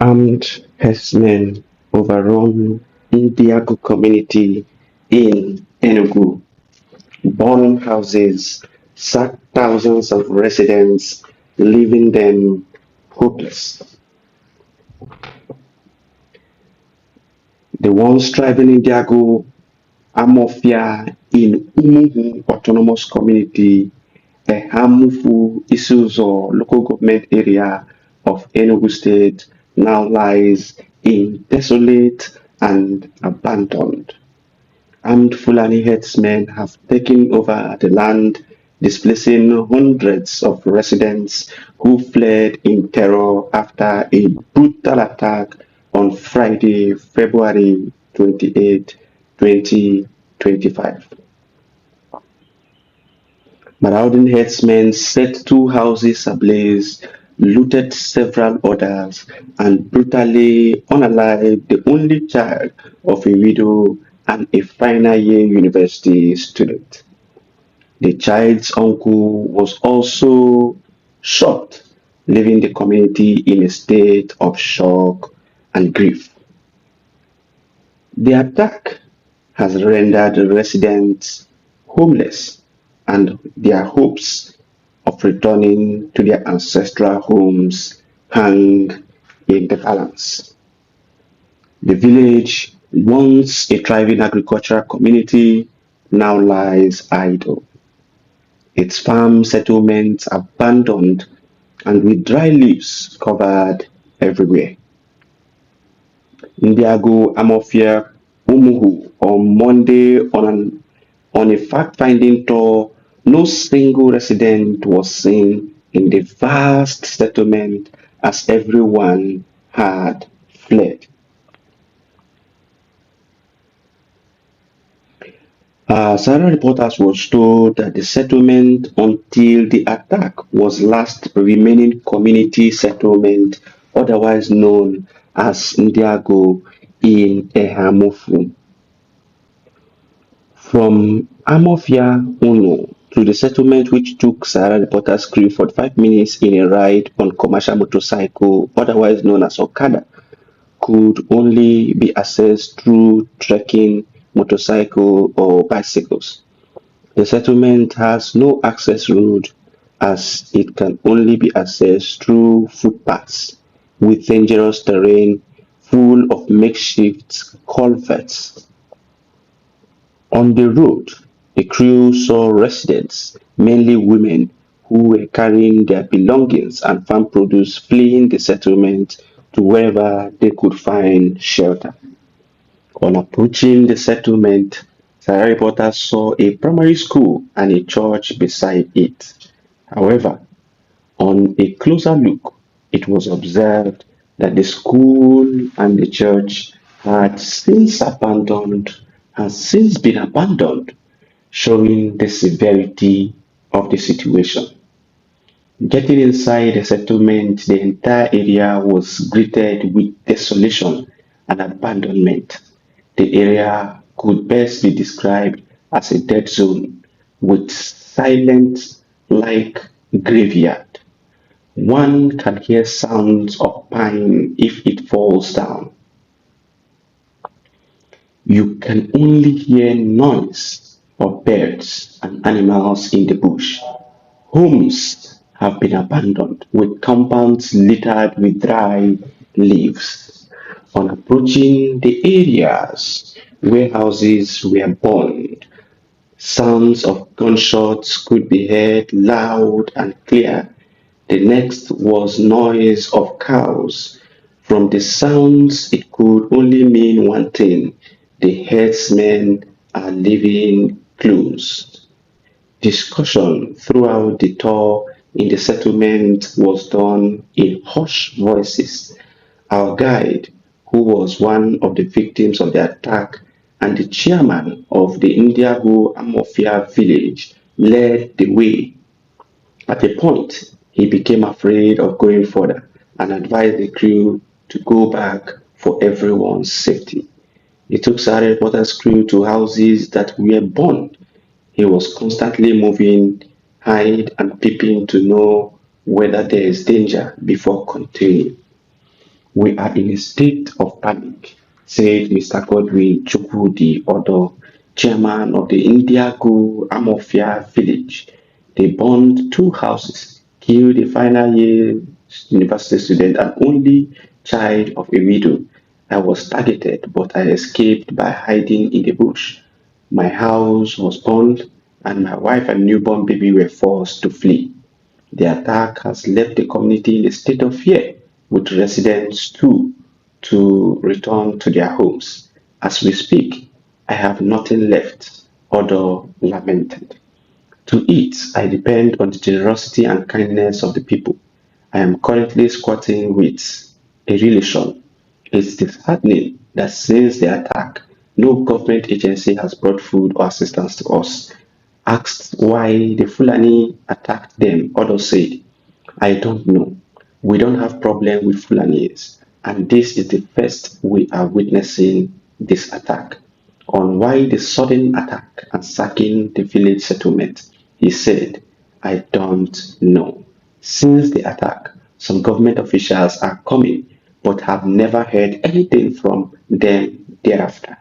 Armed herdsmen overrun Ndiagu community in Enugu, burned houses, sacked thousands of residents, leaving them hopeless. The once thriving Ndiagu Amofia in Umuhu Autonomous Community, a harmful Isuzu local government area of Enugu State, now lies in desolate and abandoned. Armed Fulani herdsmen have taken over the land, displacing hundreds of residents who fled in terror after a brutal attack on Friday, February 28, 2025. Marauding herdsmen set two houses ablaze, looted several others, and brutally unalived the only child of a widow and a final year university student. The child's uncle was also shot, leaving the community in a state of shock and grief. The attack has rendered residents homeless, and their hopes of returning to their ancestral homes hang in the balance. The village, once a thriving agricultural community, now lies idle, its farm settlements abandoned and with dry leaves covered everywhere. Ndiagu Amofia Umuhu on Monday on a fact-finding tour, no single resident was seen in the vast settlement as everyone had fled. Sarah reporters was told that the settlement until the attack was last remaining community settlement, otherwise known as Ndiago in Ehamofu. From Amofia Uno to the settlement, which took Sahara Reporters crew 45 minutes in a ride on commercial motorcycle, otherwise known as Okada, could only be accessed through trekking, motorcycle, or bicycles. The settlement has no access road as it can only be accessed through footpaths with dangerous terrain full of makeshift culverts. On the road, the crew saw residents, mainly women, who were carrying their belongings and farm produce fleeing the settlement to wherever they could find shelter. On approaching the settlement, Sahara reporters saw a primary school and a church beside it. However, on a closer look, it was observed that the school and the church has since been abandoned, showing the severity of the situation. Getting inside the settlement, the entire area was greeted with desolation and abandonment. The area could best be described as a dead zone with silent like graveyard. One can hear sounds of pine if it falls down. You can only hear noise of birds and animals in the bush. Homes have been abandoned with compounds littered with dry leaves. On approaching the areas where houses were burned, sounds of gunshots could be heard loud and clear. The next was noise of cows. From the sounds, it could only mean one thing: the herdsmen are leaving clues. Discussion throughout the tour in the settlement was done in hushed voices. Our guide, who was one of the victims of the attack and the chairman of the Ndiagu Amofia village, led the way. At a point, he became afraid of going further and advised the crew to go back for everyone's safety. He took Sahara Reporter's crew to houses that were burned. He was constantly moving, and peeping to know whether there is danger before continuing. We are in a state of panic, said Mr. Godwin Chukwudi Odo, chairman of the Ndiagu Amofia village. They burned two houses, killed a final year university student and only child of a widow. I was targeted, but I escaped by hiding in the bush. My house was burned, and my wife and newborn baby were forced to flee. The attack has left the community in a state of fear, with residents too to return to their homes. As we speak, I have nothing left, Odo lamented. To eat, I depend on the generosity and kindness of the people. I am currently squatting with a relation. It's disheartening that since the attack, no government agency has brought food or assistance to us. Asked why the Fulani attacked them, others said, I don't know. We don't have problem with Fulanis, and this is the first we are witnessing this attack. On why the sudden attack and sacking the village settlement, he said, I don't know. Since the attack, some government officials are coming, but have never heard anything from them thereafter.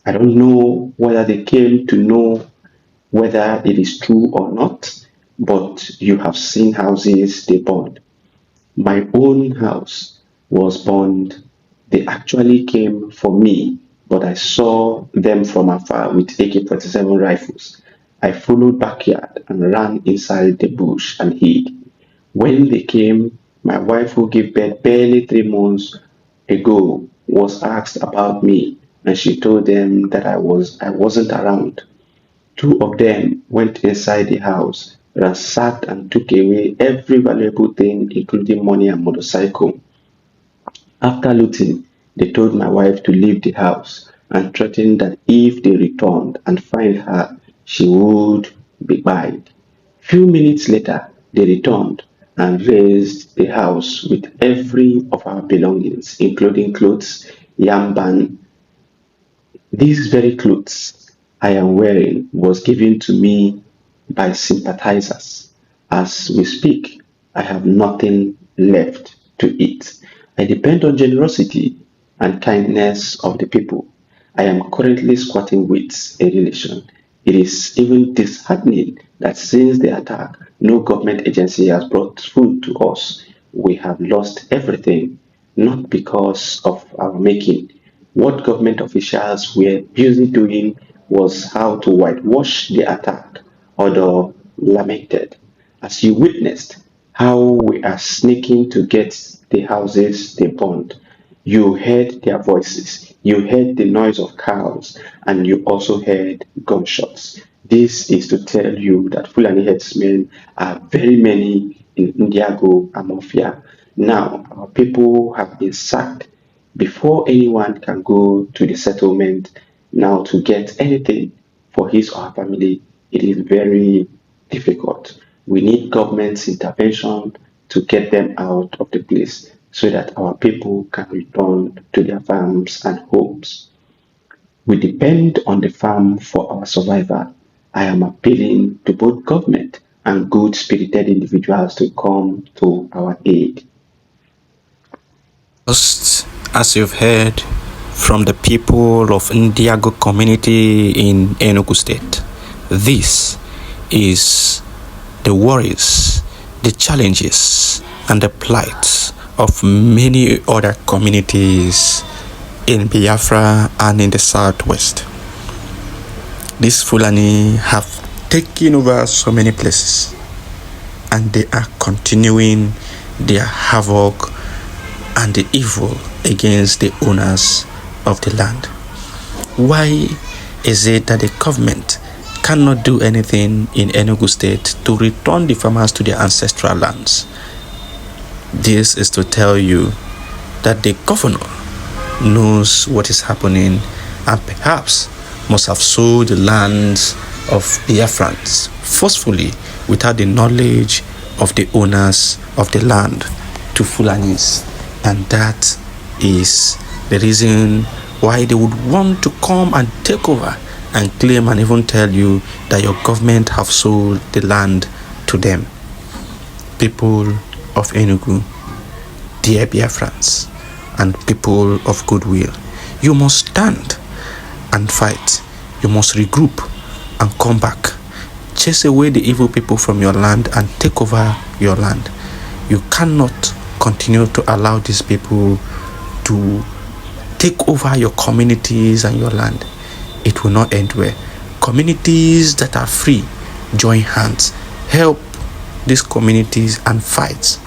I don't know whether they came to know whether it is true or not, but you have seen houses they burned. My own house was burned. They actually came for me, but I saw them from afar with AK-47 rifles. I followed backyard and ran inside the bush and hid. When they came, my wife, who gave birth barely 3 months ago, was asked about me, and she told them that I wasn't around. Two of them went inside the house, ransacked and took away every valuable thing, including money and motorcycle. After looting, they told my wife to leave the house and threatened that if they returned and find her, she would be buried. Few minutes later, they returned and razed the house with every of our belongings, including clothes, yamban. These very clothes I am wearing was given to me by sympathizers. As we speak, I have nothing left to eat. I depend on generosity and kindness of the people. I am currently squatting with a relation. It is even disheartening that since the attack, no government agency has brought food to us. We have lost everything, not because of our making. What government officials were busy doing was how to whitewash the attack, Odo lamented. As you witnessed how we are sneaking to get the houses they burned, you heard their voices, you heard the noise of cows, and you also heard gunshots. This is to tell you that Fulani herdsmen are very many in Ndiago and Mafia. Now, our people have been sacked before anyone can go to the settlement now to get anything for his or her family. It is very difficult. We need government's intervention to get them out of the place so that our people can return to their farms and homes. We depend on the farm for our survival. I am appealing to both government and good-spirited individuals to come to our aid. Just as you've heard from the people of Ndiagu community in Enugu State, this is the worries, the challenges, and the plight of many other communities in Biafra and in the southwest. These Fulani have taken over so many places, and they are continuing their havoc and the evil against the owners of the land. Why is it that the government cannot do anything in Enugu State to return the farmers to their ancestral lands? This is to tell you that the governor knows what is happening and perhaps must have sold the lands of Biafrans forcefully without the knowledge of the owners of the land to Fulanis. And that is the reason why they would want to come and take over and claim and even tell you that your government have sold the land to them. People of Enugu, dear Biafrans, and people of goodwill. You must stand and fight. You must regroup and come back. Chase away the evil people from your land and take over your land. You cannot continue to allow these people to take over your communities and your land. It will not end well. Communities that are free, join hands. Help these communities and fight.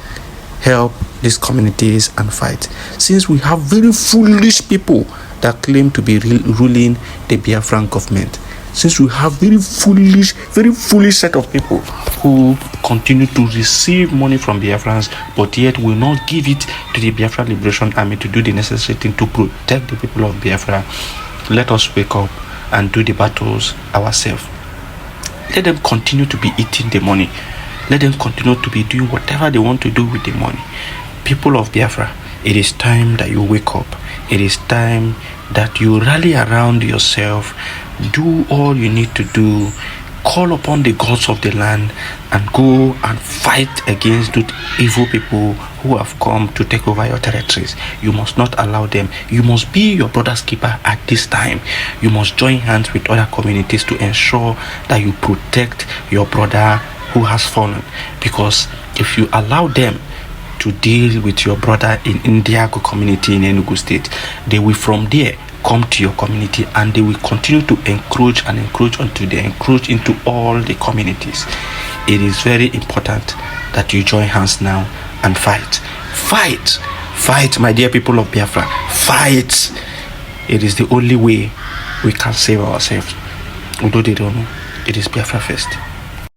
Help these communities and fight. Since we have very foolish people that claim to be ruling the Biafran government, since we have very foolish set of people who continue to receive money from Biafrans, but yet will not give it to the Biafra Liberation Army to do the necessary thing to protect the people of Biafra, let us wake up and do the battles ourselves. Let them continue to be eating the money. Let them continue to be doing whatever they want to do with the money. People of Biafra, it is time that you wake up. It is time that you rally around yourself, do all you need to do, call upon the gods of the land, and go and fight against the evil people who have come to take over your territories. You must not allow them. You must be your brother's keeper at this time. You must join hands with other communities to ensure that you protect your brother who has fallen. Because if you allow them to deal with your brother in Ndiagu community in Enugu state, they will from there come to your community and they will continue to encroach until they encroach into all the communities. It is very important that you join hands now and fight, my dear people of Biafra. Fight. It is the only way we can save ourselves. Although they don't know, it is Biafra first.